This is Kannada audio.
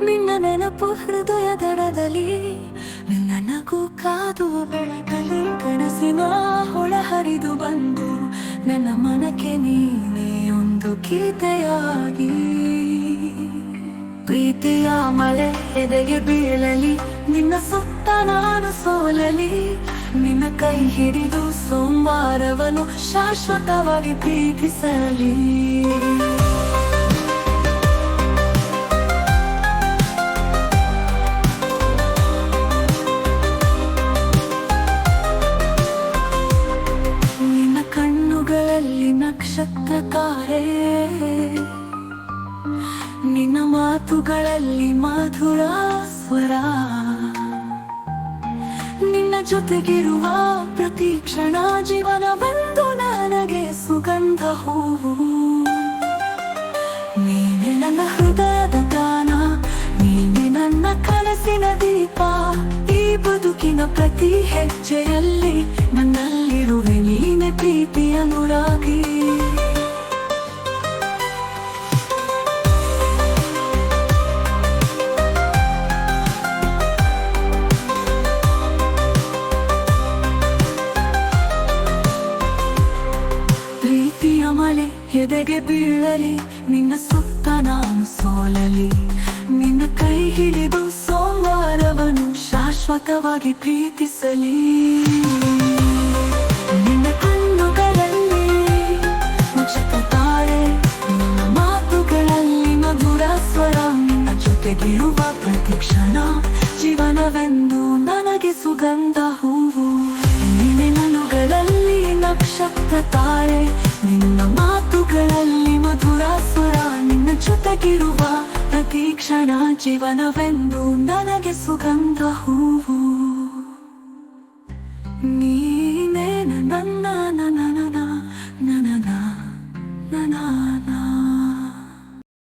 ನಿನ್ನ ನೆನಪು ಹೃದಯ ದಡದಲ್ಲಿ, ನಿನ್ನ ನಗು ಕಾದು ಬೆಳಕಲಿ, ಕನಸಿನ ಹೊಳ ಹರಿದು ಬಂದು ನನ್ನ ಮನಕ್ಕೆ ನೀನೇ ಒಂದು ಗೀತೆಯಾಗಿ. ಪ್ರೀತಿಯ ಮಳೆ ಎದೆಗೆ ಬೀಳಲಿ, ನಿನ್ನ ಸುತ್ತ ನಾನು ಸೋಲಲಿ, ನಿನ್ನ ಕೈ ಹಿಡಿದು ಸೋಮವಾರವನ್ನು ಶಾಶ್ವತವಾಗಿ ಪ್ರೀತಿಸಲಿ. ನಿನ್ನ ಕಣ್ಣುಗಳಲ್ಲಿ ನಕ್ಷತ್ರ ತಾರೆ, ನಿನ್ನ ಮಾತುಗಳಲ್ಲಿ ಮಧುರ ಸ್ವರ, ನಿನ್ನ ಜೊತೆಗಿರುವ ಪ್ರತಿ ಕ್ಷಣ ಜೀವನವೆಂದು ನನಗೆ ಸುಗಂಧ ಹೂವು. ನೀನೆ ನನ್ನ ಹೃದಯದ ಗಾನ, ನೀನೆ ನನ್ನ ಕನಸಿನ ದೀಪ, ಈ ಬದುಕಿನ ಪ್ರತಿ ಹೆಜ್ಜೆಯಲ್ಲಿ ನನ್ನಲ್ಲಿರುವೆ ನೀನೆ ಪ್ರೀತಿಯ ಅನುರಾಗಿ. ಪ್ರೀತಿಯ ಮಳೆ ಎದೆಗೆ ಬೀಳಲಿ, ನಿನ್ನ ಸುತ್ತ ನಾನು ಸೋಲಲಿ, ನಿನ್ನ ಕೈ ಹಿಡಿದು ಸೋಮವಾರವನ್ನು ಶಾಶ್ವತವಾಗಿ ಪ್ರೀತಿಸಲಿ. ನಿನ್ನ ಕಣ್ಣುಗಳಲ್ಲಿ ನಕ್ಷತ್ರ ತಾರೆ, ನಿನ್ನ ಮಾತುಗಳಲ್ಲಿ ಮಧುರ ಸ್ವರ, ನಿನ್ನ ಜೊತೆಗಿರುವ ಪ್ರತಿ ಕ್ಷಣ ಜೀವನವೆಂದು ನನಗೆ ಸುಗಂಧ ಹೂವು. ನಿನ್ನ ನನುಗಳಲ್ಲಿ ನಕ್ಷತ್ರ ತಾರೆ, ನಿನ್ನ ಮಾತುಗಳಲ್ಲಿ ಮಧುರ ಸ್ವರ, ನಿನ್ನ ಜೊತೆಗಿರುವ ಪ್ರತಿ ಕ್ಷಣ ಜೀವನವೆಂದು ನನಗೆ ಸುಗಂಧ ಹೂವು.